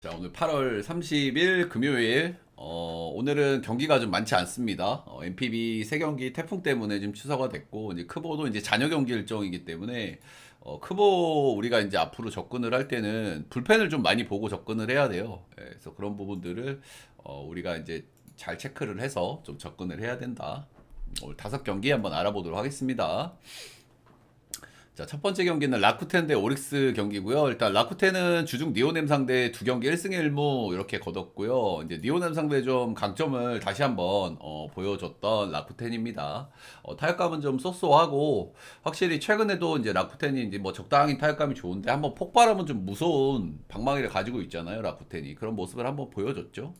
자, 오늘 8월 30일 금요일. 오늘은 경기가 좀 많지 않습니다. MPB 3경기 태풍 때문에 지금 취소가 됐고, 이제 크보도 이제 잔여 경기 일정이기 때문에, 크보 우리가 이제 앞으로 접근을 할 때는 불펜을 좀 많이 보고 접근을 해야 돼요. 예, 그래서 그런 부분들을, 우리가 이제 잘 체크를 해서 좀 접근을 해야 된다. 오늘 5경기 한번 알아보도록 하겠습니다. 자, 첫 번째 경기는 라쿠텐 대 오릭스 경기고요. 일단 라쿠텐은 주중 니오넴 상대 2경기 1승 1무 이렇게 거뒀고요. 이제 니오넴 상대 좀 강점을 다시 한번 보여줬던 라쿠텐입니다. 타격감은 좀 쏘쏘하고 확실히 최근에도 이제 라쿠텐이 이제 뭐 적당히 타격감이 좋은데 한번 폭발하면 좀 무서운 방망이를 가지고 있잖아요. 라쿠텐이 그런 모습을 한번 보여줬죠.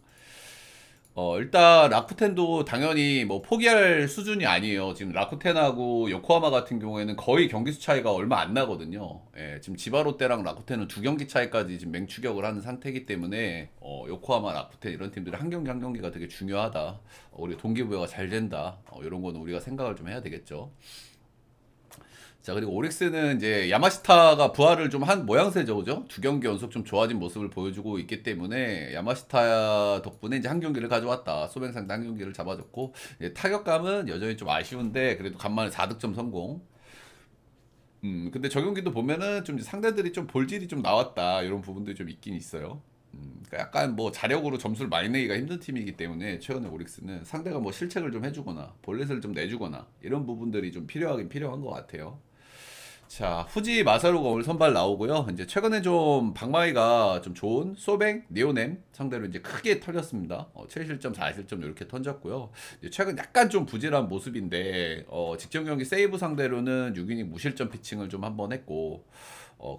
일단 라쿠텐도 당연히 뭐 포기할 수준이 아니에요. 지금 라쿠텐하고 요코하마 같은 경우에는 거의 경기 수 차이가 얼마 안 나거든요. 예, 지금 지바롯데랑 라쿠텐은 2경기 차이까지 지금 맹추격을 하는 상태이기 때문에 요코하마, 라쿠텐 이런 팀들은 한 경기 한 경기가 되게 중요하다. 우리 동기부여가 잘 된다. 이런 거는 우리가 생각을 좀 해야 되겠죠. 자, 그리고 오릭스는 이제 야마시타가 부활을 좀 한 모양새죠, 그죠? 2경기 연속 좀 좋아진 모습을 보여주고 있기 때문에 야마시타 덕분에 이제 한 경기를 가져왔다. 소뱅상대 한 경기를 잡아줬고, 타격감은 여전히 좀 아쉬운데, 그래도 간만에 4득점 성공. 근데 저 경기도 보면은 좀 상대들이 좀 볼질이 좀 나왔다. 이런 부분들이 좀 있긴 있어요. 그러니까 약간 뭐 자력으로 점수를 많이 내기가 힘든 팀이기 때문에 최근에 오릭스는 상대가 뭐 실책을 좀 해주거나 볼넷을 좀 내주거나 이런 부분들이 좀 필요하긴 필요한 것 같아요. 자, 후지 마사루가 오늘 선발 나오고요. 이제 최근에 좀 방망이가 좀 좋은 소뱅, 니오넴 상대로 이제 크게 털렸습니다. 7실점, 4실점 이렇게 던졌고요. 이제 최근 약간 좀 부진한 모습인데 직전 경기 세이브 상대로는 6이닝 무실점 피칭을 좀 한번 했고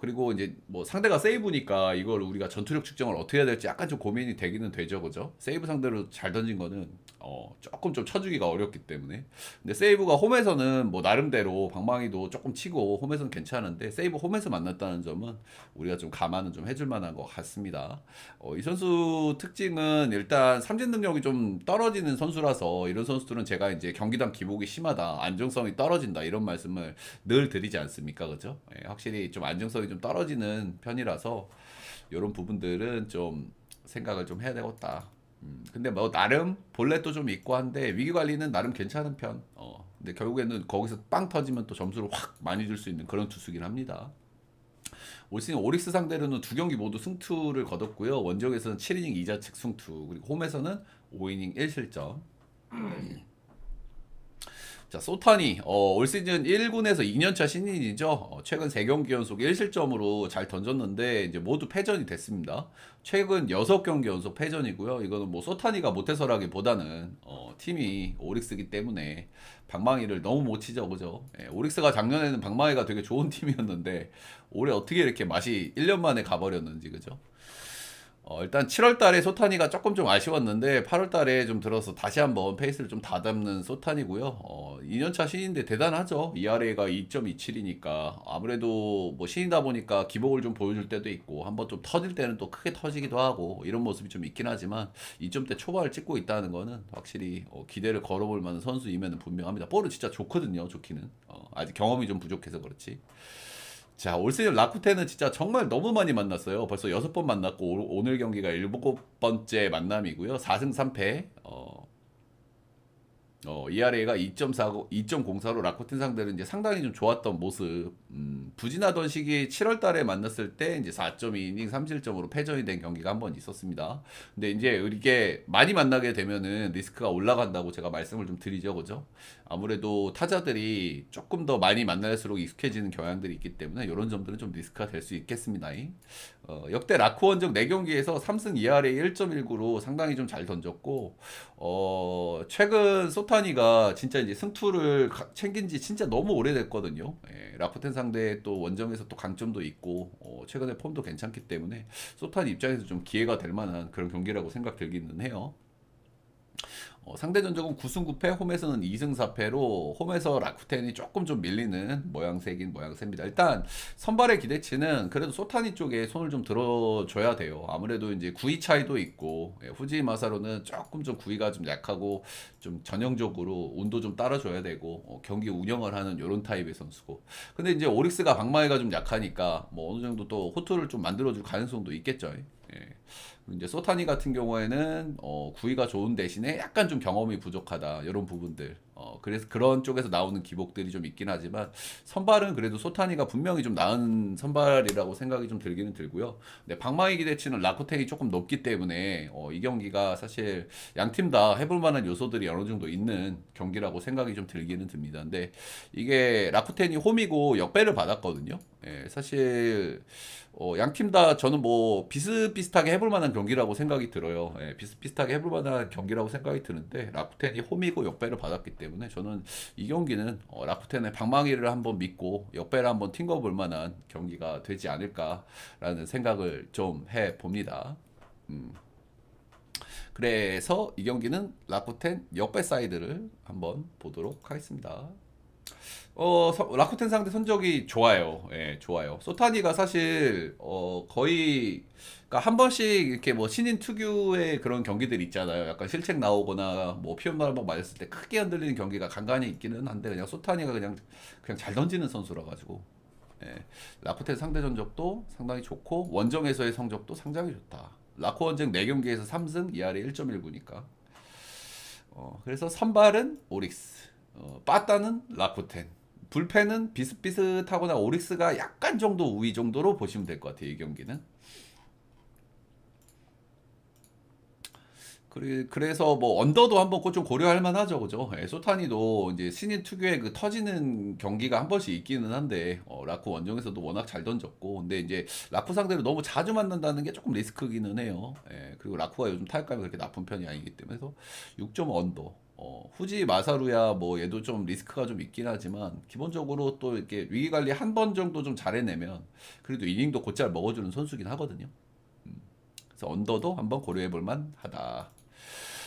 그리고 이제 뭐 상대가 세이브니까 이걸 우리가 전투력 측정을 어떻게 해야 될지 약간 좀 고민이 되기는 되죠, 그죠? 세이브 상대로 잘 던진 거는 조금 좀 쳐주기가 어렵기 때문에. 근데 세이브가 홈에서는 뭐 나름대로 방망이도 조금 치고 홈에서는 괜찮은데 세이브 홈에서 만났다는 점은 우리가 좀 감안은 좀 해줄 만한 것 같습니다. 이 선수 특징은 일단 삼진 능력이 좀 떨어지는 선수라서 이런 선수들은 제가 이제 경기당 기복이 심하다, 안정성이 떨어진다 이런 말씀을 늘 드리지 않습니까, 그죠? 확실히 좀 안정성이 좀 떨어지는 편이라서 이런 부분들은 좀 생각을 좀 해야 되겠다. 근데 뭐 나름 볼넷도 좀 있고 한데 위기 관리는 나름 괜찮은 편. 근데 결국에는 거기서 빵 터지면 또 점수를 확 많이 줄 수 있는 그런 투수긴 합니다. 올 시즌 오릭스 상대로는 2경기 모두 승투를 거뒀고요. 원정에서는 7이닝 2자책 승투, 그리고 홈에서는 5이닝 1실점. 자, 소타니, 올 시즌 1군에서 2년차 신인이죠. 최근 3경기 연속 1실점으로 잘 던졌는데, 이제 모두 패전이 됐습니다. 최근 6경기 연속 패전이고요. 이거는 뭐 소타니가 못해서라기보다는, 팀이 오릭스기 때문에 방망이를 너무 못 치죠, 그죠? 오릭스가 작년에는 방망이가 되게 좋은 팀이었는데, 올해 어떻게 이렇게 맛이 1년 만에 가버렸는지, 그죠? 일단 7월 달에 소타니가 조금 좀 아쉬웠는데 8월 달에 좀 들어서 다시 한번 페이스를 좀 다잡는 소타니고요. 2년차 신인데 대단하죠. ERA가 2.27이니까 아무래도 뭐 신이다 보니까 기복을 좀 보여줄 때도 있고 한번 좀 터질 때는 또 크게 터지기도 하고 이런 모습이 좀 있긴 하지만 2점대 초반을 찍고 있다는 거는 확실히 기대를 걸어볼 만한 선수임에는 분명합니다. 볼은 진짜 좋거든요. 좋기는. 아직 경험이 좀 부족해서 그렇지. 자, 올 시즌 라쿠텐은 진짜 정말 너무 많이 만났어요. 벌써 6번 만났고 오늘 경기가 7번째 만남이고요. 4승 3패. ERA가 2.4, 2.04로 라코텐 상대로 이제 상당히 좀 좋았던 모습. 부진하던 시기 7월 달에 만났을 때 이제 4.2이닝 3실점으로 패전이 된 경기가 한 번 있었습니다. 근데 이제 이게 많이 만나게 되면은 리스크가 올라간다고 제가 말씀을 좀 드리죠, 그죠? 아무래도 타자들이 조금 더 많이 만날수록 익숙해지는 경향들이 있기 때문에 이런 점들은 좀 리스크가 될 수 있겠습니다. 역대 라코 원정 4경기에서 3승 2할에 1.19로 상당히 좀 잘 던졌고, 최근 소타니가 진짜 이제 승투를 챙긴 지 진짜 너무 오래됐거든요. 라코텐 상대 또 원정에서 또 강점도 있고, 최근에 폼도 괜찮기 때문에 소타니 입장에서 좀 기회가 될 만한 그런 경기라고 생각 들기는 해요. 상대 전적은 9승 9패, 홈에서는 2승 4패로 홈에서 라쿠텐이 조금 좀 밀리는 모양새긴 모양새입니다. 일단 선발의 기대치는 그래도 소타니 쪽에 손을 좀 들어줘야 돼요. 아무래도 이제 구위 차이도 있고 후지 마사로는 조금 좀 구위가 좀 약하고 좀 전형적으로 운도 좀 따라줘야 되고 경기 운영을 하는 이런 타입의 선수고. 근데 이제 오릭스가 방망이가 좀 약하니까 뭐 어느 정도 또 호투를 좀 만들어줄 가능성도 있겠죠. 예. 이제 소타니 같은 경우에는 구위가 좋은 대신에 약간 좀 경험이 부족하다 이런 부분들. 그래서 그런 쪽에서 나오는 기복들이 좀 있긴 하지만 선발은 그래도 소타니가 분명히 좀 나은 선발이라고 생각이 좀 들기는 들고요. 근데 방망이 기대치는 라쿠텐이 조금 높기 때문에 이 경기가 사실 양 팀 다 해볼 만한 요소들이 어느 정도 있는 경기라고 생각이 좀 들기는 듭니다. 근데 이게 라쿠텐이 홈이고 역배를 받았거든요. 예, 사실 양 팀 다 저는 뭐 비슷비슷하게 해볼 만한 경기라고 생각이 들어요. 예, 비슷비슷하게 해볼 만한 경기라고 생각이 드는데 라쿠텐이 홈이고 역배를 받았기 때문에 저는 이 경기는 라쿠텐의 방망이를 한번 믿고 역배를 한번 튕겨볼 만한 경기가 되지 않을까라는 생각을 좀 해봅니다. 그래서 이 경기는 라쿠텐 역배 사이드를 한번 보도록 하겠습니다. 라쿠텐 상대 선적이 좋아요. 예, 좋아요. 소타니가 사실, 거의, 그러니까 한 번씩 이렇게 뭐 신인 특유의 그런 경기들 있잖아요. 약간 실책 나오거나 뭐 피홈런 한번 맞았을 때 크게 흔들리는 경기가 간간히 있기는 한데, 그냥 소타니가 그냥 잘 던지는 선수라 가지고, 예, 라쿠텐 상대 전적도 상당히 좋고, 원정에서의 성적도 상당히 좋다. 라코 원정 4경기에서 3승, 2할에 1.19니까. 그래서 선발은 오릭스, 빠따는 라쿠텐, 불펜은 비슷비슷하거나 오릭스가 약간 정도 우위 정도로 보시면 될 것 같아요. 이 경기는. 그래서 뭐 언더도 한번 좀 고려할 만하죠, 그죠? 예, 소타니도 이제 신인 특유의 그 터지는 경기가 한 번씩 있기는 한데 라쿠 원정에서도 워낙 잘 던졌고, 근데 이제 라쿠 상대로 너무 자주 만난다는 게 조금 리스크기는 해요. 예, 그리고 라쿠가 요즘 타격감이 그렇게 나쁜 편이 아니기 때문에 그래서 6점 언더. 후지 마사루야 뭐 얘도 좀 리스크가 좀 있긴 하지만 기본적으로 또 이렇게 위기 관리 한 번 정도 좀 잘해내면 그래도 이닝도 곧잘 먹어주는 선수긴 하거든요. 그래서 언더도 한번 고려해 볼 만하다.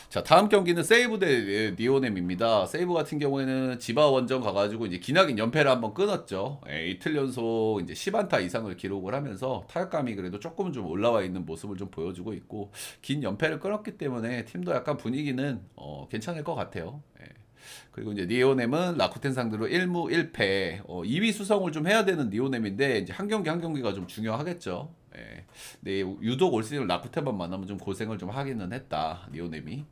자, 다음 경기는 세이브 대 니오넴입니다. 세이브 같은 경우에는 지바 원정 가가지고 이제 기나긴 연패를 한번 끊었죠. 예, 이틀 연속 이제 10안타 이상을 기록을 하면서 타격감이 그래도 조금은 좀 올라와 있는 모습을 좀 보여주고 있고, 긴 연패를 끊었기 때문에 팀도 약간 분위기는 괜찮을 것 같아요. 예. 그리고 이제 니오넴은 라쿠텐 상대로 1무 1패, 2위 수성을 좀 해야 되는 니오넴인데 이제 한 경기 한 경기가 좀 중요하겠죠. 예. 네, 유독 올 시즌 라쿠텐만 만나면 좀 고생을 좀 하기는 했다, 니오넴이.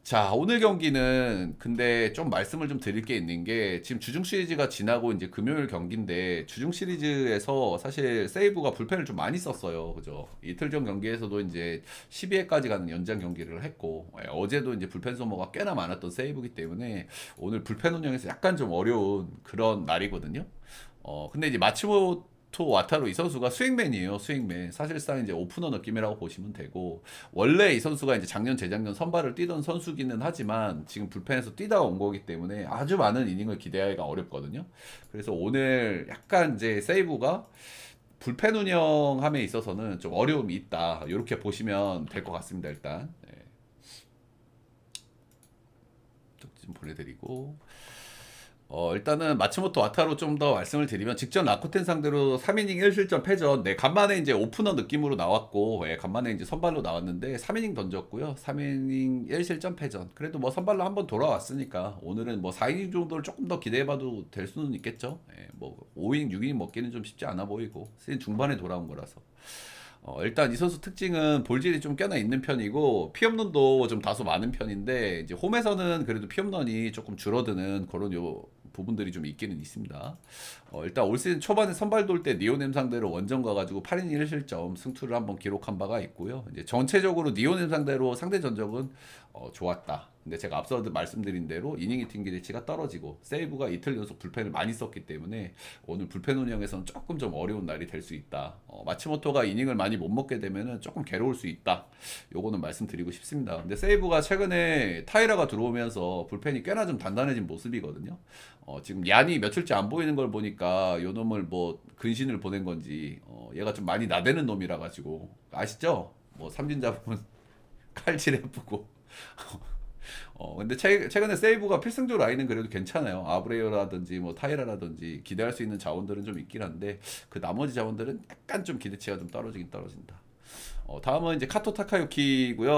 자, 오늘 경기는 근데 좀 말씀을 좀 드릴 게 있는 게 지금 주중 시리즈가 지나고 이제 금요일 경기인데 주중 시리즈에서 사실 세이브가 불펜을 좀 많이 썼어요. 그죠? 이틀 전 경기에서도 이제 12회까지 가는 연장 경기를 했고 어제도 이제 불펜 소모가 꽤나 많았던 세이브이기 때문에 오늘 불펜 운영에서 약간 좀 어려운 그런 날이거든요. 근데 이제 마츠모토 와타루 이 선수가 스윙맨이에요, 스윙맨. 사실상 이제 오프너 느낌이라고 보시면 되고, 원래 이 선수가 이제 작년, 재작년 선발을 뛰던 선수기는 하지만 지금 불펜에서 뛰다가 온 거기 때문에 아주 많은 이닝을 기대하기가 어렵거든요. 그래서 오늘 약간 이제 세이브가 불펜 운영함에 있어서는 좀 어려움이 있다. 이렇게 보시면 될 것 같습니다, 일단. 네. 좀 보내드리고. 일단은 마츠모토 와타로 좀 더 말씀을 드리면 직전 라쿠텐 상대로 3이닝 1실점 패전. 네, 간만에 이제 오프너 느낌으로 나왔고, 예, 간만에 이제 선발로 나왔는데 3이닝 던졌고요. 3이닝 1실점 패전. 그래도 뭐 선발로 한번 돌아왔으니까 오늘은 뭐 4이닝 정도를 조금 더 기대해봐도 될 수는 있겠죠. 예, 뭐 5이닝, 6이닝 먹기는 좀 쉽지 않아 보이고 시즌 중반에 돌아온 거라서. 일단 이 선수 특징은 볼질이 좀 꽤나 있는 편이고 피홈런도 좀 다소 많은 편인데 이제 홈에서는 그래도 피홈런이 조금 줄어드는 그런 부분들이 좀 있기는 있습니다. 일단 올 시즌 초반에 선발 돌 때 니오넴 상대로 원정 가가지고 8이닝 1실점 승투를 한번 기록한 바가 있고요. 이제 전체적으로 니오넴 상대로 상대 전적은 좋았다. 근데 제가 앞서 말씀드린 대로 이닝 히팅 기대치가 떨어지고 세이브가 이틀 연속 불펜을 많이 썼기 때문에 오늘 불펜 운영에서는 조금 좀 어려운 날이 될 수 있다. 마츠모토가 이닝을 많이 못 먹게 되면은 조금 괴로울 수 있다. 요거는 말씀드리고 싶습니다. 근데 세이브가 최근에 타이라가 들어오면서 불펜이 꽤나 좀 단단해진 모습이거든요. 지금 얀이 며칠째 안 보이는 걸 보니까 요 놈을 뭐 근신을 보낸 건지 얘가 좀 많이 나대는 놈이라 가지고 아시죠? 뭐 삼진 잡으면 칼질 해보고 근데 최근에 세이브가 필승조 라인은 그래도 괜찮아요. 아브레이어라든지 뭐 타이라라든지 기대할 수 있는 자원들은 좀 있긴 한데 그 나머지 자원들은 약간 좀 기대치가 좀 떨어지긴 떨어진다. 다음은 이제 카토 타카유키고요.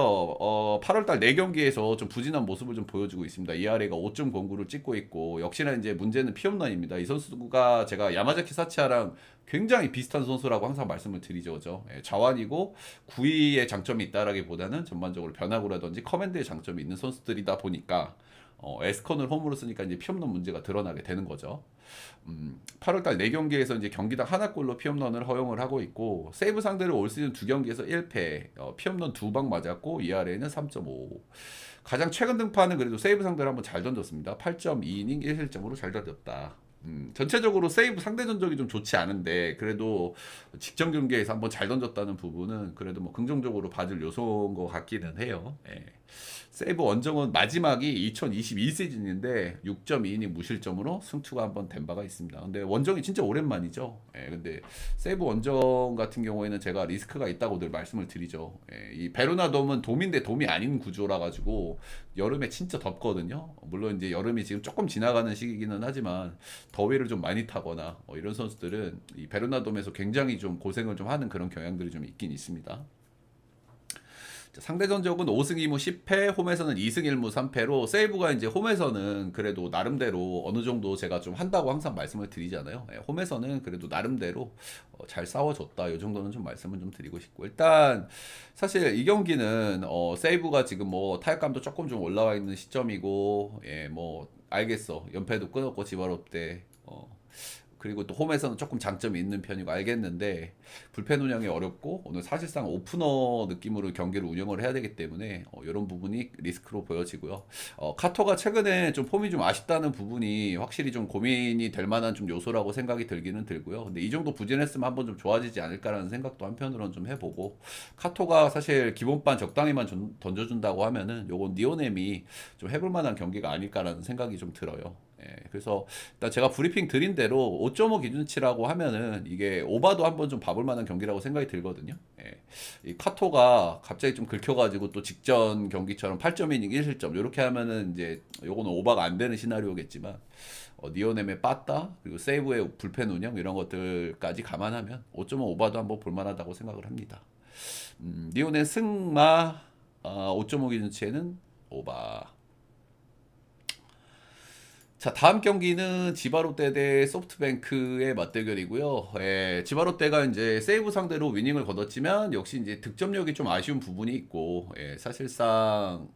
8월달 4경기에서 좀 부진한 모습을 좀 보여주고 있습니다. ERA가 5.09를 찍고 있고 역시나 이제 문제는 피홈런입니다. 이 선수가 제가 야마자키 사치아랑 굉장히 비슷한 선수라고 항상 말씀을 드리죠. 그죠? 예, 자완이고 구위의 장점이 있다라기보다는 전반적으로 변화구라든지 커맨드의 장점이 있는 선수들이다 보니까 에스컨을 홈으로 쓰니까 이제 피홈런 문제가 드러나게 되는 거죠. 8월달 4경기에서 이제 경기당 하나골로 피홈런을 허용을 하고 있고 세이브 상대로 올 시즌 2경기에서 1패, 피홈런 2방 맞았고 ERA는 3.5. 가장 최근 등판은 그래도 세이브 상대로 한번 잘 던졌습니다. 8.2이닝 1실점으로 잘 던졌다. 전체적으로 세이브 상대 전적이 좀 좋지 않은데 그래도 직전 경기에서 한번 잘 던졌다는 부분은 그래도 뭐 긍정적으로 봐줄 요소인 것 같기는 해요. 예. 세이브 원정은 마지막이 2022 시즌인데 6.2이닝 무실점으로 승투가 한번 된 바가 있습니다. 근데 원정이 진짜 오랜만이죠. 예, 근데 세이브 원정 같은 경우에는 제가 리스크가 있다고 늘 말씀을 드리죠. 예, 이 베로나돔은 돔인데 돔이 아닌 구조라 가지고 여름에 진짜 덥거든요. 물론 이제 여름이 지금 조금 지나가는 시기기는 하지만 더위를 좀 많이 타거나 이런 선수들은 이 베르나돔에서 굉장히 좀 고생을 좀 하는 그런 경향들이 좀 있긴 있습니다. 상대 전적은 5승 2무 10패, 홈에서는 2승 1무 3패로 세이브가 이제 홈에서는 그래도 나름대로 어느 정도 제가 좀 한다고 항상 말씀을 드리잖아요. 예, 홈에서는 그래도 나름대로 잘 싸워줬다. 이 정도는 좀 말씀을 좀 드리고 싶고 일단 사실 이 경기는 세이브가 지금 뭐 타격감도 조금 좀 올라와 있는 시점이고 예, 뭐 알겠어. 연패도 끊었고 지바롭 때 그리고 또 홈에서는 조금 장점이 있는 편이고 알겠는데 불펜 운영이 어렵고 오늘 사실상 오프너 느낌으로 경기를 운영을 해야 되기 때문에 이런 부분이 리스크로 보여지고요. 카토가 최근에 좀 폼이 좀 아쉽다는 부분이 확실히 좀 고민이 될 만한 좀 요소라고 생각이 들기는 들고요. 근데 이 정도 부진했으면 한번 좀 좋아지지 않을까라는 생각도 한편으로는 좀 해보고 카토가 사실 기본반 적당히만 던져준다고 하면은 요건 니오넴이 좀 해볼 만한 경기가 아닐까라는 생각이 좀 들어요. 예, 그래서 일단 제가 브리핑 드린 대로 5.5 기준치라고 하면은 이게 오바도 한번 좀 봐볼 만한 경기라고 생각이 들거든요. 예, 이 카토가 갑자기 좀 긁혀가지고 또 직전 경기처럼 8.2이닝 1실점 이렇게 하면은 이제 요거는 오바가 안 되는 시나리오겠지만 니오넴의 빠따 그리고 세이브의 불펜 운영 이런 것들까지 감안하면 5.5 오바도 한번 볼만하다고 생각을 합니다. 니오넴 승마 5.5 기준치에는 오바. 자, 다음 경기는 지바롯데 대 소프트뱅크의 맞대결이고요. 예, 지바롯데가 이제 세이브 상대로 위닝을 거뒀지만 역시 이제 득점력이 좀 아쉬운 부분이 있고, 예, 사실상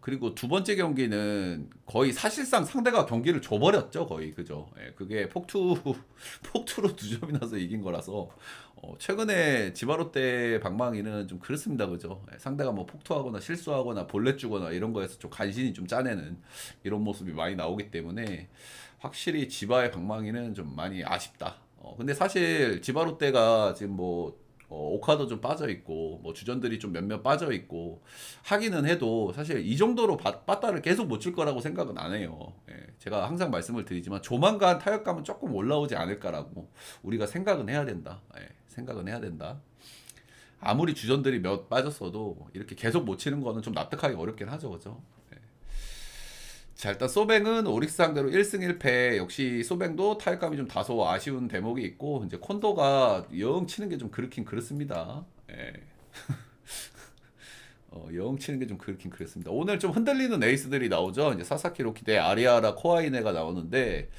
그리고 두 번째 경기는 거의 사실상 상대가 경기를 줘버렸죠, 거의. 그죠? 예, 그게 폭투로 2점이 나서 이긴 거라서, 최근에 지바롯데 방망이는 좀 그렇습니다, 그죠? 예, 상대가 뭐 폭투하거나 실수하거나 볼넷 주거나 이런 거에서 좀 간신히 좀 짜내는 이런 모습이 많이 나오기 때문에 확실히 지바의 방망이는 좀 많이 아쉽다. 근데 사실 지바롯데가 지금 뭐 오카도 좀 빠져 있고 뭐 주전들이 좀 몇몇 빠져 있고 하기는 해도 사실 이 정도로 빠따를 계속 못 칠 거라고 생각은 안 해요. 예, 제가 항상 말씀을 드리지만 조만간 타격감은 조금 올라오지 않을까라고 우리가 생각은 해야 된다. 예, 생각은 해야 된다. 아무리 주전들이 몇 빠졌어도 이렇게 계속 못 치는 거는 좀 납득하기 어렵긴 하죠, 그죠? 예. 자, 일단 소뱅은 오릭스 상대로 1승 1패. 역시 소뱅도 타격감이 좀 다소 아쉬운 대목이 있고 이제 콘도가 영 치는 게 좀 그렇긴 그렇습니다. 예. 영 치는 게 좀 그렇긴 그렇습니다. 오늘 좀 흔들리는 에이스들이 나오죠. 이제 사사키 로키 대 아리아라 코아이네가 나오는데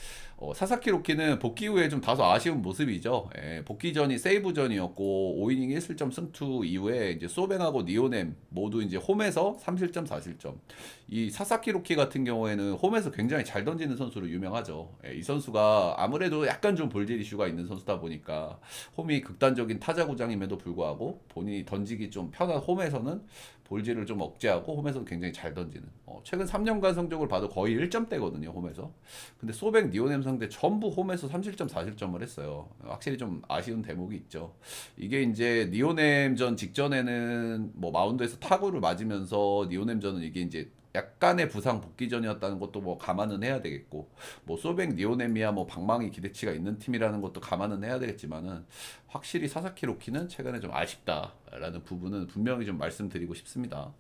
사사키 로키는 복귀 후에 좀 다소 아쉬운 모습이죠. 예, 복귀 전이 세이브전이었고 5이닝 1실점 승투 이후에 이제 소뱅하고 니오넴 모두 이제 홈에서 3실점 4실점. 이 사사키 로키 같은 경우에는 홈에서 굉장히 잘 던지는 선수로 유명하죠. 예, 이 선수가 아무래도 약간 좀 볼질 이슈가 있는 선수다 보니까 홈이 극단적인 타자 구장임에도 불구하고 본인이 던지기 좀 편한 홈에서는 볼질을 좀 억제하고 홈에서는 굉장히 잘 던지는 최근 3년간 성적을 봐도 거의 1점대거든요 홈에서. 근데 소백 니오넴 상대 전부 홈에서 3실점 4실점을 했어요. 확실히 좀 아쉬운 대목이 있죠. 이게 이제 니오넴전 직전에는 뭐 마운드에서 타구를 맞으면서 니오넴전은 이게 이제 약간의 부상 복귀전이었다는 것도 뭐 감안은 해야 되겠고 뭐 소백 니오넴이야 뭐 방망이 기대치가 있는 팀이라는 것도 감안은 해야 되겠지만은 확실히 사사키 로키는 최근에 좀 아쉽다라는 부분은 분명히 좀 말씀드리고 싶습니다.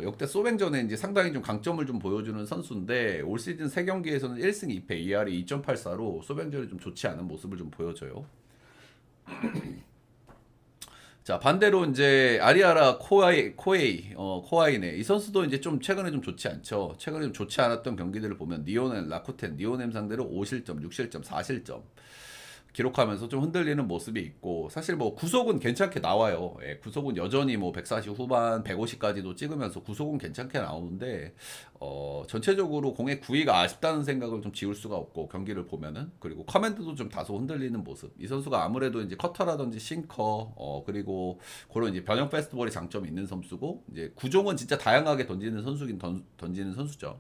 역대 소뱅전에 이제 상당히 좀 강점을 좀 보여주는 선수인데 올 시즌 3경기에서는 1승 2패 ER이 2.84로 소뱅전이 좀 좋지 않은 모습을 좀 보여줘요. 자, 반대로 이제 아리아라 코에이, 코아이네. 이 선수도 이제 좀 최근에 좀 좋지 않죠. 최근에 좀 좋지 않았던 경기들을 보면 니오넴, 라쿠텐, 니오넴 상대로 5실점, 6실점, 4실점 기록하면서 좀 흔들리는 모습이 있고, 사실 뭐 구속은 괜찮게 나와요. 예, 구속은 여전히 뭐 140 후반 150까지도 찍으면서 구속은 괜찮게 나오는데, 전체적으로 공의 구위가 아쉽다는 생각을 좀 지울 수가 없고, 경기를 보면은. 그리고 커맨드도 좀 다소 흔들리는 모습. 이 선수가 아무래도 이제 커터라든지 싱커, 그리고 그런 이제 변형 페스티벌이 장점이 있는 선수고, 이제 구종은 진짜 다양하게 던지는 선수긴 던지는 선수죠.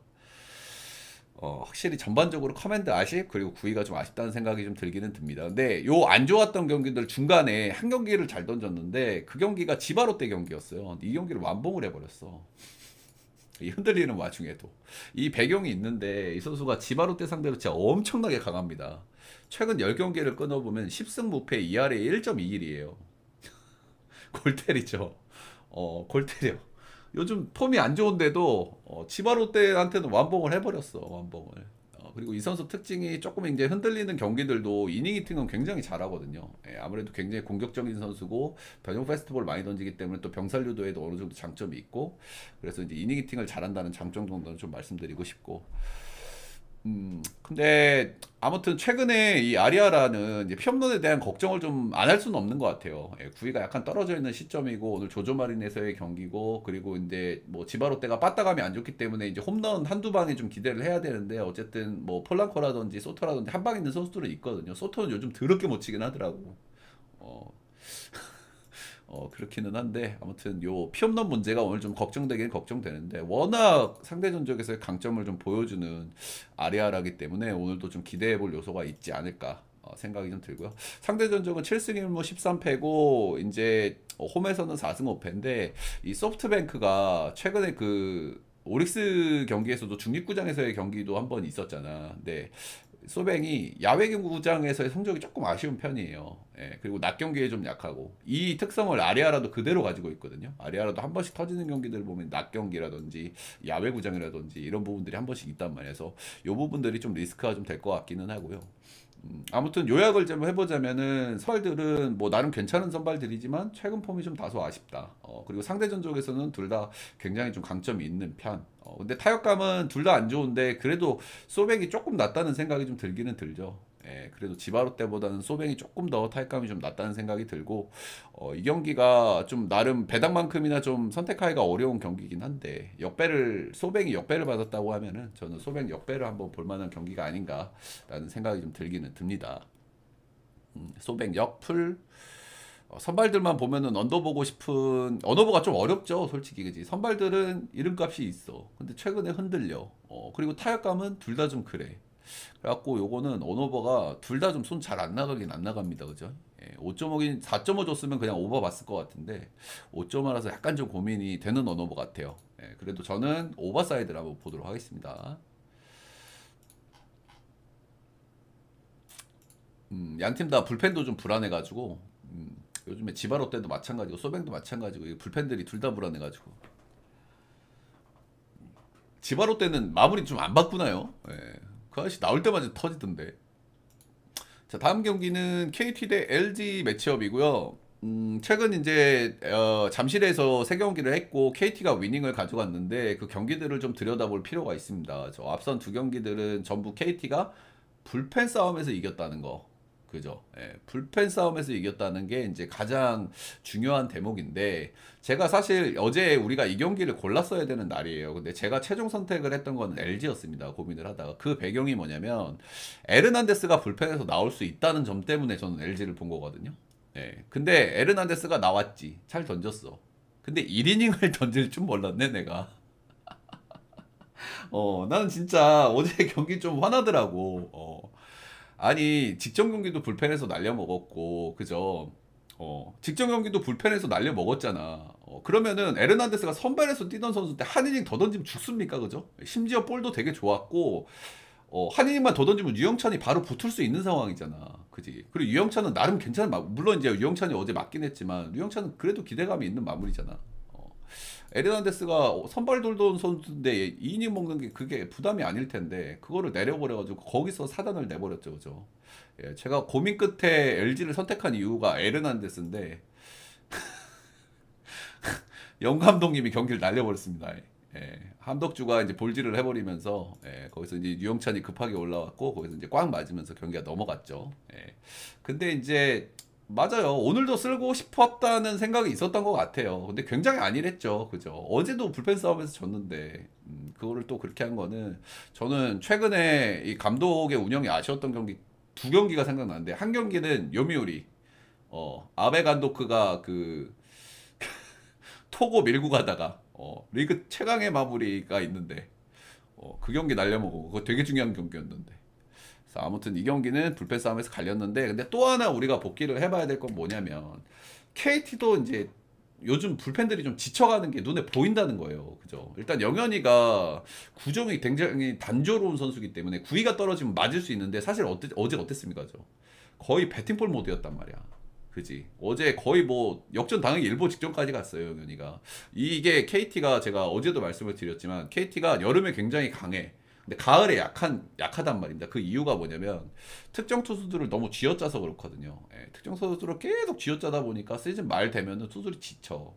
확실히 전반적으로 커맨드 아쉽 그리고 구위가 좀 아쉽다는 생각이 좀 들기는 듭니다. 근데 요 안 좋았던 경기들 중간에 한 경기를 잘 던졌는데 그 경기가 지바롯데 경기였어요. 근데 이 경기를 완봉을 해버렸어. 이 흔들리는 와중에도 이 배경이 있는데 이 선수가 지바롯데 상대로 진짜 엄청나게 강합니다. 최근 10경기를 끊어보면 10승 무패 2할에 1.21이에요. 골 때리죠. 골 때려. 요즘 폼이 안 좋은데도 치바롯데한테는 완봉을 해버렸어. 완봉을. 그리고 이 선수 특징이 조금 이제 흔들리는 경기들도 이닝 히팅은 굉장히 잘하거든요. 예, 아무래도 굉장히 공격적인 선수고 변형 페스티벌 많이 던지기 때문에 또 병살류도에도 어느 정도 장점이 있고, 그래서 이제 이닝 히팅을 잘한다는 장점 정도는 좀 말씀드리고 싶고. 근데 아무튼 최근에 이 아리아라는 이제 피홈런에 대한 걱정을 좀 안 할 수는 없는 것 같아요. 예, 구위가 약간 떨어져 있는 시점이고 오늘 조조마린에서의 경기고, 그리고 이제 뭐 지바롯데가 빠따감이 안 좋기 때문에 이제 홈런 한두 방에 좀 기대를 해야 되는데, 어쨌든 뭐 폴란코라든지 소토라든지 한 방 있는 선수들은 있거든요. 소토는 요즘 더럽게 못 치긴 하더라고. 어, 그렇기는 한데, 아무튼 요 피홈런 문제가 오늘 좀 걱정되긴 걱정되는데, 워낙 상대 전적에서의 강점을 좀 보여주는 아리아라기 때문에 오늘도 좀 기대해 볼 요소가 있지 않을까 생각이 좀 들고요. 상대 전적은 7승 1무 13패고 이제 홈에서는 4승 5패인데, 이 소프트뱅크가 최근에 그 오릭스 경기에서도 중립구장에서의 경기도 한 번 있었잖아. 근데 소뱅이 야외 경구장에서의 성적이 조금 아쉬운 편이에요. 예, 그리고 낮 경기에 좀 약하고, 이 특성을 아리아라도 그대로 가지고 있거든요. 아리아라도 한 번씩 터지는 경기들 보면 낮 경기라든지 야외 구장이라든지 이런 부분들이 한 번씩 있단 말이어서 이 부분들이 좀 리스크가 좀 될 것 같기는 하고요. 아무튼 요약을 좀 해보자면은 선발들은 뭐 나름 괜찮은 선발들이지만 최근 폼이 좀 다소 아쉽다. 그리고 상대 전적에서는 둘 다 굉장히 좀 강점이 있는 편. 근데 타격감은 둘 다 안 좋은데 그래도 소백이 조금 낫다는 생각이 좀 들기는 들죠. 예, 그래도 지바로 때보다는 소뱅이 조금 더 타격감이 좀 낫다는 생각이 들고, 이 경기가 좀 나름 배당만큼이나 좀 선택하기가 어려운 경기긴 한데, 소뱅이 역배를 받았다고 하면은 저는 소뱅 역배를 한번 볼 만한 경기가 아닌가라는 생각이 좀 들기는 듭니다. 소뱅 역풀. 선발들만 보면은 언더 보고 싶은, 언어보가 좀 어렵죠 솔직히. 그지, 선발들은 이름값이 있어. 근데 최근에 흔들려. 그리고 타격감은 둘 다 좀 그래. 그래갖고 요거는 언어버가 둘 다 좀 손 잘 안 나가긴 안 나갑니다. 그죠? 예, 5.5긴 4.5 줬으면 그냥 오버 봤을 것 같은데 5.5라서 약간 좀 고민이 되는 언어버 같아요. 예, 그래도 저는 오버사이드를 한번 보도록 하겠습니다. 양팀 다 불펜도 좀 불안해가지고, 요즘에 지바로 때도 마찬가지고 소뱅도 마찬가지고 이 불펜들이 둘 다 불안해가지고. 지바로 때는 마무리 좀 안 바꾸나요? 예, 그 아저씨 나올 때마다 터지던데. 자, 다음 경기는 KT 대 LG 매치업이고요. 최근 이제 잠실에서 세 경기를 했고 KT가 위닝을 가져갔는데 그 경기들을 좀 들여다볼 필요가 있습니다. 저 앞선 두 경기들은 전부 KT가 불펜 싸움에서 이겼다는 거. 그죠? 예, 불펜 싸움에서 이겼다는 게 이제 가장 중요한 대목인데, 제가 사실 어제 우리가 이 경기를 골랐어야 되는 날이에요. 근데 제가 최종 선택을 했던 건 LG였습니다. 고민을 하다가. 그 배경이 뭐냐면 에르난데스가 불펜에서 나올 수 있다는 점 때문에 저는 LG를 본 거거든요. 예. 근데 에르난데스가 나왔지. 잘 던졌어. 근데 1이닝을 던질 줄 몰랐네, 내가. 나는 진짜 어제 경기 좀 화나더라고. 아니, 직전 경기도 불펜에서 날려 먹었고, 그죠? 직전 경기도 불펜에서 날려 먹었잖아. 그러면은 에르난데스가 선발에서 뛰던 선수인데 한 이닝 더 던지면 죽습니까? 그죠? 심지어 볼도 되게 좋았고, 한 이닝만 더 던지면 유영찬이 바로 붙을 수 있는 상황이잖아. 그지? 그리고 유영찬은 나름 괜찮은 물론 이제 유영찬이 어제 맞긴 했지만 유영찬은 그래도 기대감이 있는 마무리잖아. 에르난데스가 선발 돌던 선수인데 2이닝 먹는 게 그게 부담이 아닐 텐데 그거를 내려버려가지고 거기서 사단을 내버렸죠, 그죠? 예, 제가 고민 끝에 LG를 선택한 이유가 에르난데스인데 영 감독님이 경기를 날려버렸습니다. 예, 함덕주가 이제 볼질을 해버리면서 거기서 이제 유영찬이 급하게 올라왔고 거기서 이제 꽉 맞으면서 경기가 넘어갔죠. 근데 이제 맞아요. 오늘도 쓸고 싶었다는 생각이 있었던 것 같아요. 근데 굉장히 안일했죠. 그죠? 어제도 불펜 싸움에서 졌는데 그거를 또 그렇게 한 거는 저는 최근에 이 감독의 운영이 아쉬웠던 경기 두 경기가 생각나는데 한 경기는 요미우리 아베 감독가 그 토고 밀고 가다가 리그 최강의 마무리가 있는데 그 경기 날려먹고 그거 되게 중요한 경기였는데 그래서 아무튼 이 경기는 불펜 싸움에서 갈렸는데 근데 또 하나 우리가 복귀를 해봐야 될 건 뭐냐면 KT도 이제 요즘 불펜들이 좀 지쳐가는 게 눈에 보인다는 거예요. 그죠? 일단 영현이가 구종이 굉장히 단조로운 선수이기 때문에 구위가 떨어지면 맞을 수 있는데 사실 어제 어땠습니까? 저 거의 배팅볼 모드였단 말이야. 그지? 어제 거의 뭐 역전 당하기 일보 직전까지 갔어요, 영현이가. 이게 KT가 제가 어제도 말씀을 드렸지만 KT가 여름에 굉장히 강해. 근데 가을에 약하단 말입니다. 그 이유가 뭐냐면 특정 투수들을 너무 쥐어짜서 그렇거든요. 특정 투수들을 계속 쥐어짜다 보니까 시즌 말 되면은 투수들이 지쳐.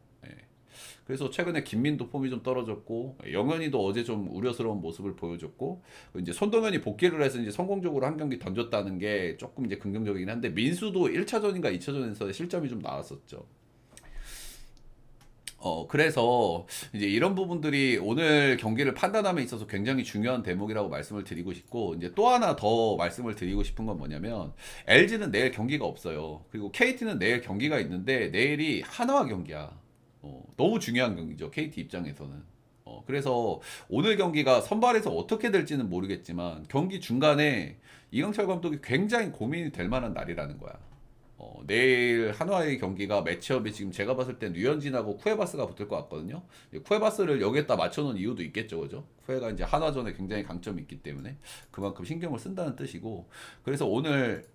그래서 최근에 김민도 폼이 좀 떨어졌고 영현이도 어제 좀 우려스러운 모습을 보여줬고 이제 손동현이 복귀를 해서 이제 성공적으로 한 경기 던졌다는 게 조금 이제 긍정적이긴 한데 민수도 1차전인가 2차전에서 실점이 좀 나왔었죠. 그래서 이제 이런 부분들이 오늘 경기를 판단함에 있어서 굉장히 중요한 대목이라고 말씀을 드리고 싶고, 이제 또 하나 더 말씀을 드리고 싶은 건 뭐냐면, LG는 내일 경기가 없어요. 그리고 KT는 내일 경기가 있는데, 내일이 하나와 경기야. 너무 중요한 경기죠. KT 입장에서는. 그래서 오늘 경기가 선발에서 어떻게 될지는 모르겠지만, 경기 중간에 이강철 감독이 굉장히 고민이 될 만한 날이라는 거야. 내일 한화의 경기가 매치업이 지금 제가 봤을 땐 류현진하고 쿠에바스가 붙을 것 같거든요. 쿠에바스를 여기에다 맞춰놓은 이유도 있겠죠, 그죠? 쿠에가 이제 한화전에 굉장히 강점이 있기 때문에 그만큼 신경을 쓴다는 뜻이고, 그래서 오늘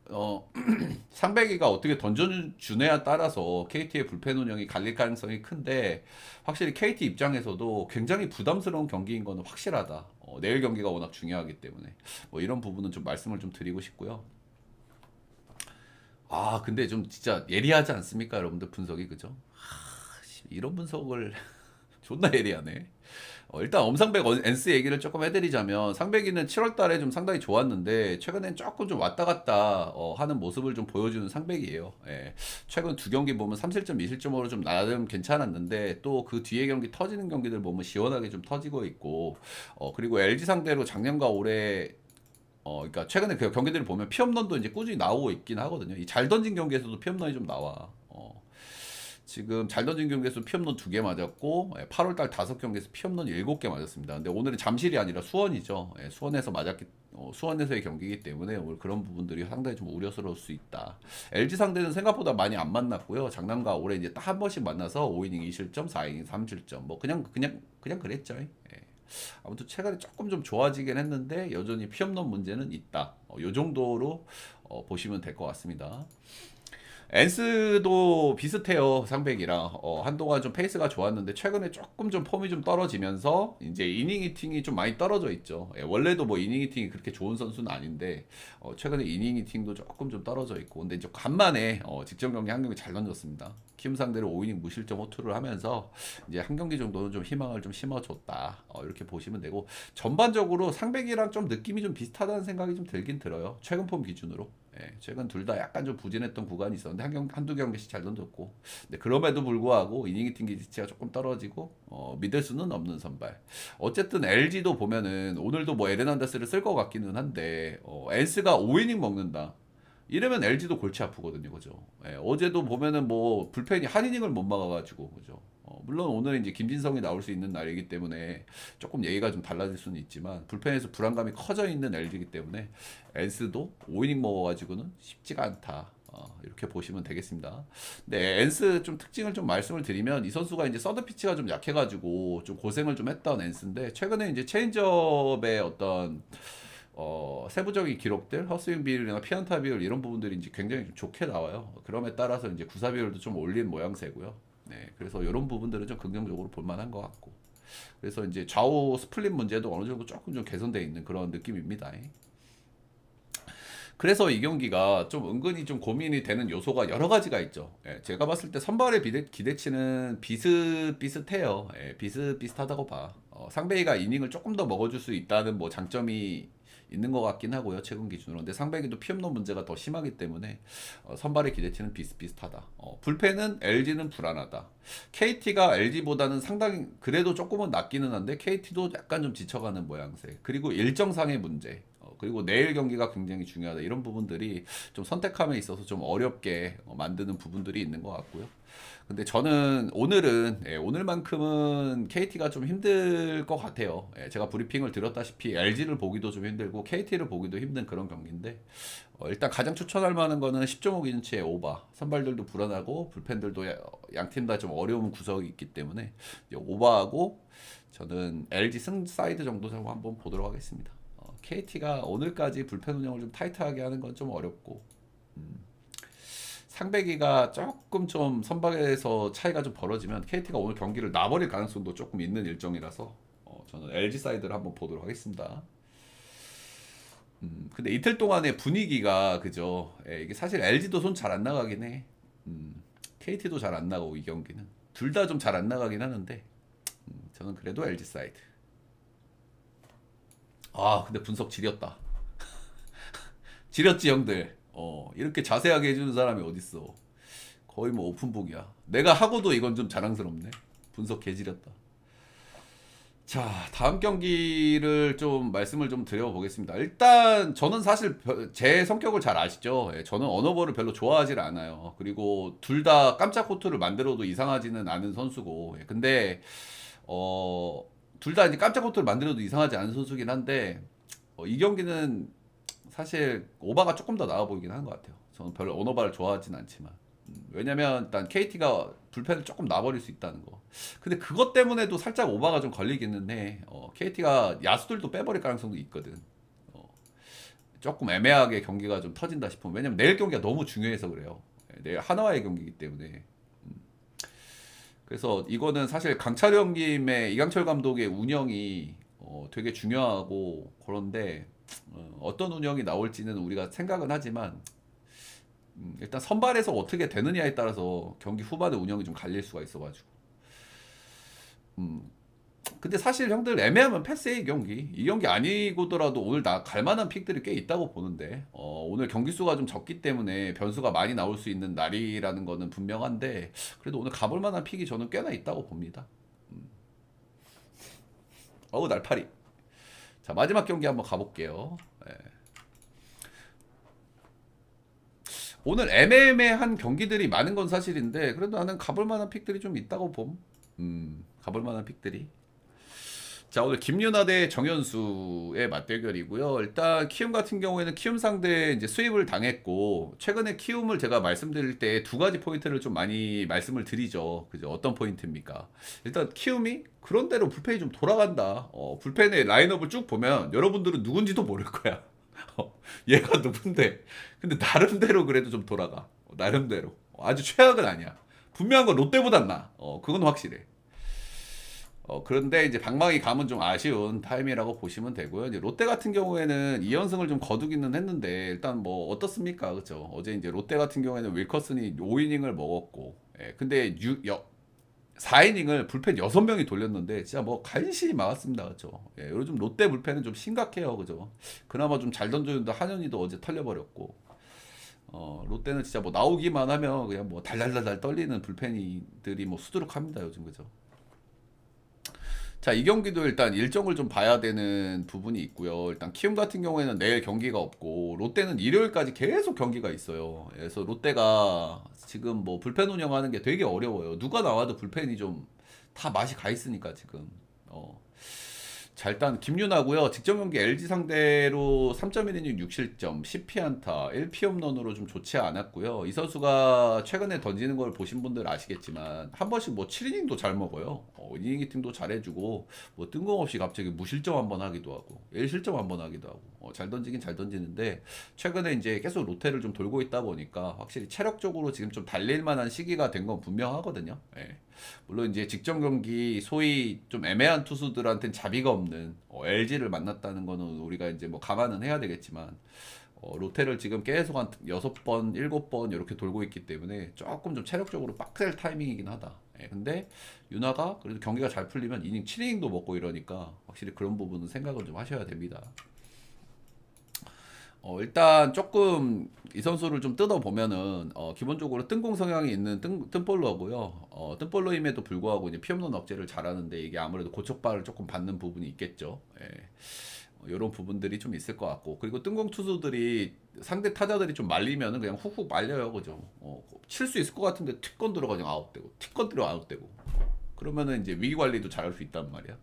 상백이가 어떻게 던져주느냐에 따라서 KT의 불펜 운영이 갈릴 가능성이 큰데, 확실히 KT 입장에서도 굉장히 부담스러운 경기인 거는 확실하다. 내일 경기가 워낙 중요하기 때문에 뭐 이런 부분은 좀 말씀을 좀 드리고 싶고요. 아, 근데 좀 진짜 예리하지 않습니까, 여러분들 분석이 그죠? 이런 분석을 존나 예리하네. 일단 엄상백 엔스 얘기를 조금 해드리자면 상백이는 7월 달에 좀 상당히 좋았는데 최근엔 조금 좀 왔다 갔다 하는 모습을 좀 보여주는 상백이에요. 최근 두 경기 보면 3실점, 2실점으로 좀 나름 괜찮았는데 또 그 뒤에 경기 터지는 경기들 보면 시원하게 좀 터지고 있고 그리고 LG 상대로 작년과 올해 그러니까 최근에 그 경기들을 보면 피홈런도 이제 꾸준히 나오고 있긴 하거든요. 이 잘 던진 경기에서도 피홈런이 좀 나와. 지금 잘 던진 경기에서 피홈런 2개 맞았고 8월달 5경기에서 피홈런 7개 맞았습니다. 근데 오늘은 잠실이 아니라 수원이죠. 수원에서 맞았기 수원에서의 경기이기 때문에 오늘 그런 부분들이 상당히 좀 우려스러울 수 있다. LG 상대는 생각보다 많이 안 만났고요. 작년과 올해 이제 딱 한 번씩 만나서 5이닝 2실점, 4이닝 3실점 뭐 그냥 그랬죠. 아무튼 최근에 조금 좀 좋아지긴 했는데 여전히 피홈런 문제는 있다. 요 정도로 보시면 될 것 같습니다. 엔스도 비슷해요, 상백이랑. 한동안 좀 페이스가 좋았는데 최근에 조금 좀 폼이 좀 떨어지면서 이제 이닝 히팅이 좀 많이 떨어져 있죠. 원래도 뭐 이닝 히팅이 그렇게 좋은 선수는 아닌데 최근에 이닝 히팅도 조금 좀 떨어져 있고, 근데 이제 간만에 직전 경기 한 경기 잘 던졌습니다. 키움 상대로 5이닝 무실점 호투를 하면서 이제 한 경기 정도는 좀 희망을 좀 심어줬다. 이렇게 보시면 되고, 전반적으로 상백이랑 좀 느낌이 좀 비슷하다는 생각이 좀 들긴 들어요. 최근 폼 기준으로. 최근 둘 다 약간 좀 부진했던 구간이 있었는데 한두 경기씩 잘 던졌고, 근데 그럼에도 불구하고 이닝 히팅 기지치가 조금 떨어지고 믿을 수는 없는 선발. 어쨌든 LG도 보면은 오늘도 뭐 에르난데스를 쓸 것 같기는 한데 엔스가 5이닝 먹는다. 이러면 LG도 골치 아프거든요, 그죠? 어제도 보면은 뭐 불펜이 한 이닝을 못 막아가지고, 그죠? 물론 오늘은 이제 김진성이 나올 수 있는 날이기 때문에 조금 얘기가 좀 달라질 수는 있지만 불펜에서 불안감이 커져 있는 LG이기 때문에 엔스도 5이닝 먹어가지고는 쉽지가 않다. 이렇게 보시면 되겠습니다. 네, 엔스 좀 특징을 좀 말씀을 드리면 이 선수가 이제 서드 피치가 좀 약해가지고 좀 고생을 좀 했던 엔스인데 최근에 이제 체인지업의 어떤 세부적인 기록들, 헛스윙 비율이나 피안타 비율 이런 부분들이 이제 굉장히 좀 좋게 나와요. 그럼에 따라서 이제 구사 비율도 좀 올린 모양새고요. 네, 그래서 이런 부분들은 좀 긍정적으로 볼만한 것 같고, 그래서 이제 좌우 스플릿 문제도 어느 정도 조금 좀 개선되어 있는 그런 느낌입니다. 그래서 이 경기가 좀 은근히 좀 고민이 되는 요소가 여러 가지가 있죠. 예, 제가 봤을 때 선발의 기대치는 비슷비슷해요. 예, 비슷비슷하다고 봐. 상배이가 이닝을 조금 더 먹어줄 수 있다는 뭐 장점이 있는 것 같긴 하고요. 최근 기준으로. 근데 상배이도 피업로 문제가 더 심하기 때문에 선발의 기대치는 비슷비슷하다. 불펜은 LG는 불안하다. KT가 LG보다는 상당히 그래도 조금은 낫기는 한데 KT도 약간 좀 지쳐가는 모양새. 그리고 일정상의 문제. 그리고 내일 경기가 굉장히 중요하다. 이런 부분들이 좀 선택함에 있어서 좀 어렵게 만드는 부분들이 있는 것 같고요. 근데 저는 오늘은 오늘만큼은 KT가 좀 힘들 것 같아요. 제가 브리핑을 드렸다시피 LG를 보기도 좀 힘들고 KT를 보기도 힘든 그런 경기인데 일단 가장 추천할 만한 거는 10.5인치의 오바. 선발들도 불안하고 불펜들도 양 팀 다 좀 어려운 구석이 있기 때문에 오바하고 저는 LG 승 사이드 정도 좀 한번 보도록 하겠습니다. KT가 오늘까지 불펜 운영을 좀 타이트하게 하는 건 좀 어렵고 상배기가 조금 좀 선박에서 차이가 좀 벌어지면 KT가 오늘 경기를 놔버릴 가능성도 조금 있는 일정이라서 저는 LG 사이드를 한번 보도록 하겠습니다. 근데 이틀 동안의 분위기가 그죠. 이게 사실 LG도 손 잘 안 나가긴 해. KT도 잘 안 나가고 이 경기는 둘 다 좀 잘 안 나가긴 하는데 저는 그래도 LG 사이드. 아 근데 분석 지렸다. 지렸지 형들. 이렇게 자세하게 해주는 사람이 어딨어. 거의 뭐 오픈북이야. 내가 하고도 이건 좀 자랑스럽네. 분석 개지렸다. 자 다음 경기를 좀 말씀을 좀 드려보겠습니다. 일단 저는 사실 제 성격을 잘 아시죠. 저는 언어버를 별로 좋아하지 않아요. 그리고 둘 다 깜짝 호투를 만들어도 이상하지는 않은 선수고 근데 둘 다 이제 깜짝 호투를 만들어도 이상하지 않은 선수긴 한데 이 경기는 사실 오바가 조금 더 나아 보이긴 한 것 같아요. 저는 별로 언어바를 좋아하진 않지만 왜냐면 일단 KT가 불펜을 조금 놔버릴 수 있다는 거. 근데 그것 때문에도 살짝 오바가 좀 걸리기는 해. KT가 야수들도 빼버릴 가능성도 있거든. 조금 애매하게 경기가 좀 터진다 싶으면 왜냐면 내일 경기가 너무 중요해서 그래요. 내일 하나와의 경기이기 때문에. 그래서 이거는 사실 강차령 김의 이강철 감독의 운영이 되게 중요하고 그런데 어떤 운영이 나올지는 우리가 생각은 하지만 일단 선발에서 어떻게 되느냐에 따라서 경기 후반의 운영이 좀 갈릴 수가 있어가지고 근데 사실 형들 애매하면 패스해 이 경기 아니고더라도 오늘 나 갈만한 픽들이 꽤 있다고 보는데 오늘 경기 수가 좀 적기 때문에 변수가 많이 나올 수 있는 날이라는 거는 분명한데 그래도 오늘 가볼 만한 픽이 저는 꽤나 있다고 봅니다. 어우 날파리. 자 마지막 경기 한번 가볼게요. 오늘 애매한 경기들이 많은 건 사실인데 그래도 나는 가볼 만한 픽들이 좀 있다고 봄. 가볼 만한 픽들이. 자 오늘 김윤아 대 정현수의 맞대결이고요. 일단 키움 같은 경우에는 키움 상대 이제 수입을 당했고 최근에 키움을 제가 말씀드릴 때 두 가지 포인트를 좀 많이 말씀을 드리죠. 그죠? 어떤 포인트입니까? 일단 키움이 그런대로 불펜이 좀 돌아간다. 불펜의 라인업을 쭉 보면 여러분들은 누군지도 모를 거야. 얘가 누군데? 근데 나름대로 그래도 좀 돌아가. 나름대로 아주 최악은 아니야. 분명한 건 롯데보단 나. 그건 확실해. 그런데 이제 방망이 감은 좀 아쉬운 타임이라고 보시면 되고요. 이제 롯데 같은 경우에는 2연승을 좀 거두기는 했는데 일단 뭐 어떻습니까? 그렇죠? 어제 이제 롯데 같은 경우에는 윌커슨이 5이닝을 먹었고 근데 4이닝을 불펜 6명이 돌렸는데 진짜 뭐 간신히 막았습니다. 그렇죠? 요즘 롯데 불펜은 좀 심각해요. 그죠? 그나마 좀 잘 던져준다 한현희도 어제 털려버렸고 롯데는 진짜 뭐 나오기만 하면 그냥 뭐 달달달달 떨리는 불펜이들이 뭐 수두룩합니다. 요즘 그죠? 자, 이 경기도 일단 일정을 좀 봐야 되는 부분이 있고요. 일단 키움 같은 경우에는 내일 경기가 없고 롯데는 일요일까지 계속 경기가 있어요. 그래서 롯데가 지금 뭐 불펜 운영하는 게 되게 어려워요. 누가 나와도 불펜이 좀 다 맛이 가 있으니까 지금. 자, 일단 김윤아고요. 직전 경기 LG 상대로 3.1이닝 6실점, 10피안타, 1피홈런으로 좀 좋지 않았고요. 이 선수가 최근에 던지는 걸 보신 분들 아시겠지만 한 번씩 뭐 7이닝도 잘 먹어요. 이닝 히팅도 잘해주고 뭐 뜬금없이 갑자기 무실점 한 번 하기도 하고 1실점 한 번 하기도 하고 잘 던지긴 잘 던지는데 최근에 이제 계속 롯데를 좀 돌고 있다 보니까 확실히 체력적으로 지금 좀 달릴 만한 시기가 된 건 분명하거든요. 물론 이제 직전 경기 소위 좀 애매한 투수들한테는 자비가 없는 LG를 만났다는 거는 우리가 이제 뭐 감안은 해야 되겠지만 롯데를 지금 계속 한 6번, 7번 이렇게 돌고 있기 때문에 조금 좀 체력적으로 빡셀 타이밍이긴 하다. 예, 근데 윤하가 그래도 경기가 잘 풀리면 이닝 7이닝도 먹고 이러니까 확실히 그런 부분은 생각을 좀 하셔야 됩니다. 일단 조금 이 선수를 좀 뜯어보면은 기본적으로 뜬공 성향이 있는 뜬볼러고요. 뜬볼러임에도 불구하고 이제 피홈런 억제를 잘하는데 이게 아무래도 고척발을 조금 받는 부분이 있겠죠. 예. 이런 부분들이 좀 있을 것 같고, 그리고 뜬공 투수들이 상대 타자들이 좀 말리면은 그냥 훅훅 말려요, 그죠? 칠 수 있을 것 같은데 틱건 들어가 그냥 아웃되고, 틱건 들어 아웃되고, 그러면은 이제 위기 관리도 잘할 수 있단 말이야.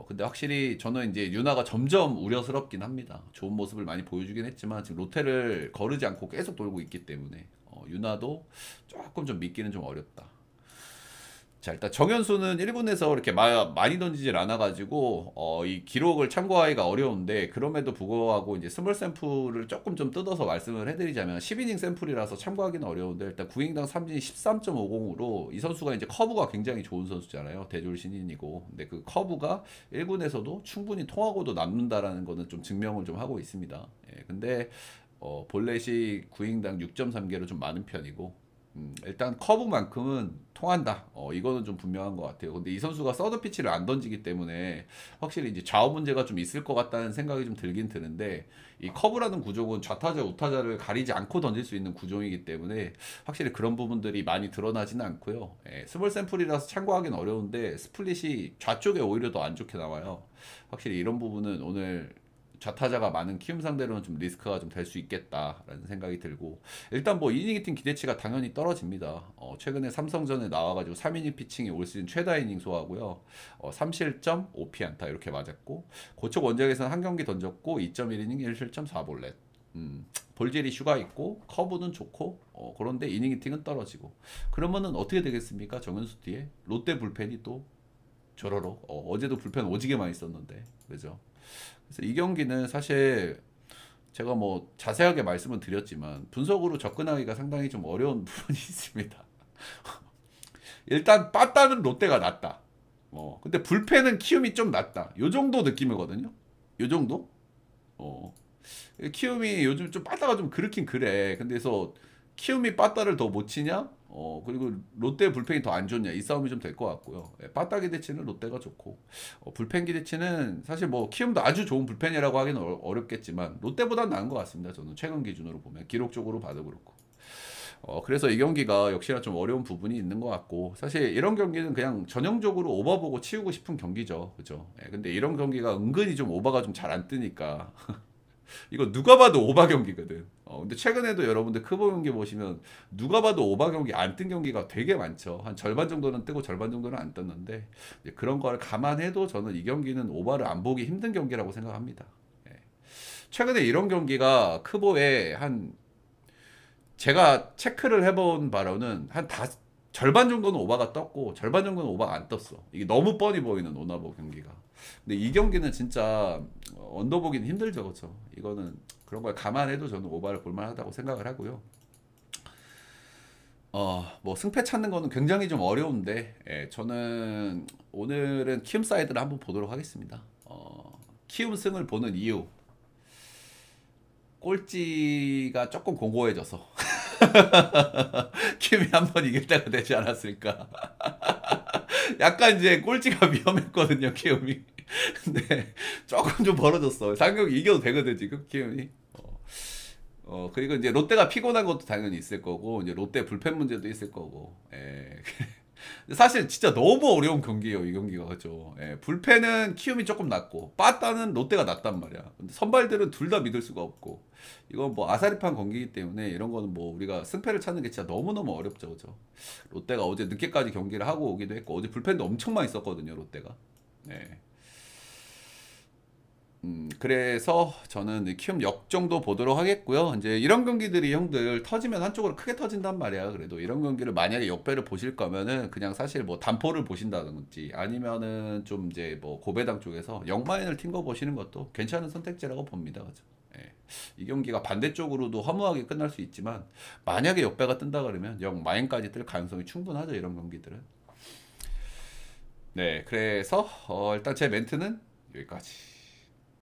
근데 확실히 저는 이제 윤하가 점점 우려스럽긴 합니다. 좋은 모습을 많이 보여주긴 했지만 지금 롯데를 거르지 않고 계속 돌고 있기 때문에 윤하도 조금 좀 믿기는 좀 어렵다. 자, 일단 정현수는 1군에서 이렇게 많이 던지질 않아가지고 이 기록을 참고하기가 어려운데, 그럼에도 불구하고 이제 스몰 샘플을 조금 좀 뜯어서 말씀을 해드리자면 10이닝 샘플이라서 참고하기는 어려운데, 일단 9인당 3진이 13.50으로 이 선수가 이제 커브가 굉장히 좋은 선수잖아요. 대졸 신인이고, 근데 그 커브가 1군에서도 충분히 통하고도 남는다라는 거는 좀 증명을 좀 하고 있습니다. 예, 근데 볼넷이 9인당 6.3개로 좀 많은 편이고, 일단 커브만큼은 통한다. 이거는 좀 분명한 것 같아요. 근데 이 선수가 서드 피치를 안 던지기 때문에 확실히 이제 좌우 문제가 좀 있을 것 같다는 생각이 좀 들긴 드는데, 이 커브라는 구종은 좌타자, 우타자를 가리지 않고 던질 수 있는 구종이기 때문에 확실히 그런 부분들이 많이 드러나지는 않고요. 예, 스몰 샘플이라서 참고하기는 어려운데 스플릿이 좌쪽에 오히려 더 안 좋게 나와요. 확실히 이런 부분은 오늘 좌타자가 많은 키움 상대로는 좀 리스크가 좀 될 수 있겠다라는 생각이 들고, 일단 뭐 이닝 히팅 기대치가 당연히 떨어집니다. 최근에 삼성전에 나와가지고 3이닝 피칭이 올 시즌 최다 이닝 소화고요. 3실점 5피안타 이렇게 맞았고, 고척 원정에서는 한 경기 던졌고 2.1이닝 1실점 4볼넷. 볼질 이슈가 있고 커브는 좋고, 그런데 이닝 히팅은 떨어지고, 그러면은 어떻게 되겠습니까? 정현수 뒤에 롯데 불펜이 또 저러러 어제도 불펜 오지게 많이 썼는데, 그죠? 그래서 이 경기는 사실 제가 뭐 자세하게 말씀은 드렸지만 분석으로 접근하기가 상당히 좀 어려운 부분이 있습니다. 일단 빠따는 롯데가 낫다. 근데 불펜은 키움이 좀 낫다. 요 정도 느낌이거든요. 요 정도? 어. 키움이 요즘 좀 빠따가 좀 그렇긴 그래. 근데서 키움이 빠따를 더 못 치냐? 그리고 롯데 불펜이 더 안 좋냐? 이 싸움이 좀 될 것 같고요. 예, 빠따 기대치는 롯데가 좋고, 불펜 기대치는 사실 뭐 키움도 아주 좋은 불펜이라고 하기는 어렵겠지만 롯데보다 나은 것 같습니다. 저는 최근 기준으로 보면 기록적으로 봐도 그렇고. 그래서 이 경기가 역시나 좀 어려운 부분이 있는 것 같고, 사실 이런 경기는 그냥 전형적으로 오버 보고 치우고 싶은 경기죠. 그죠? 예, 근데 이런 경기가 은근히 좀 오버가 좀 잘 안 뜨니까 이거 누가 봐도 오바 경기거든. 근데 최근에도 여러분들 크보 경기 보시면 누가 봐도 오바 경기 안 뜬 경기가 되게 많죠. 한 절반 정도는 뜨고 절반 정도는 안 떴는데, 그런 걸 감안해도 저는 이 경기는 오바를 안 보기 힘든 경기라고 생각합니다. 예. 최근에 이런 경기가 크보에 한, 제가 체크를 해본 바로는 한 절반 정도는 오바가 떴고 절반 정도는 오바가 안 떴어. 이게 너무 뻔히 보이는 오나보 경기가. 근데 이 경기는 진짜 언더보기는 힘들죠, 그렇죠? 이거는 그런 걸 감안해도 저는 오바를 볼만하다고 생각을 하고요. 뭐 승패 찾는 거는 굉장히 좀 어려운데, 예, 저는 오늘은 키움 사이드를 한번 보도록 하겠습니다. 키움 승을 보는 이유, 꼴찌가 조금 공고해져서 키움이 한번 이길 때가 되지 않았을까. 약간 이제 꼴찌가 위험했거든요, 키움이. 근데 조금 좀 벌어졌어. 상경이 이겨도 되거든, 지금, 키움이. 그리고 이제 롯데가 피곤한 것도 당연히 있을 거고, 이제 롯데 불펜 문제도 있을 거고, 예. 사실 진짜 너무 어려운 경기예요, 이 경기가. 그죠? 예, 불펜은 키움이 조금 낫고 빠따는 롯데가 낫단 말이야. 근데 선발들은 둘 다 믿을 수가 없고, 이건 뭐 아사리판 경기이기 때문에 이런 거는 뭐 우리가 승패를 찾는 게 진짜 너무너무 어렵죠. 그죠? 롯데가 어제 늦게까지 경기를 하고 오기도 했고, 어제 불펜도 엄청 많이 썼거든요, 롯데가. 네. 그래서 저는 키움 역 정도 보도록 하겠고요. 이제 이런 경기들이 형들 터지면 한쪽으로 크게 터진단 말이야. 그래도 이런 경기를 만약에 역배를 보실 거면은 그냥 사실 뭐 단포를 보신다든지 아니면은 좀 이제 뭐 고배당 쪽에서 역마인을 튄 거 보시는 것도 괜찮은 선택지라고 봅니다. 그죠? 예. 이 경기가 반대쪽으로도 허무하게 끝날 수 있지만 만약에 역배가 뜬다 그러면 역마인까지 뜰 가능성이 충분하죠. 이런 경기들은. 네, 그래서 일단 제 멘트는 여기까지.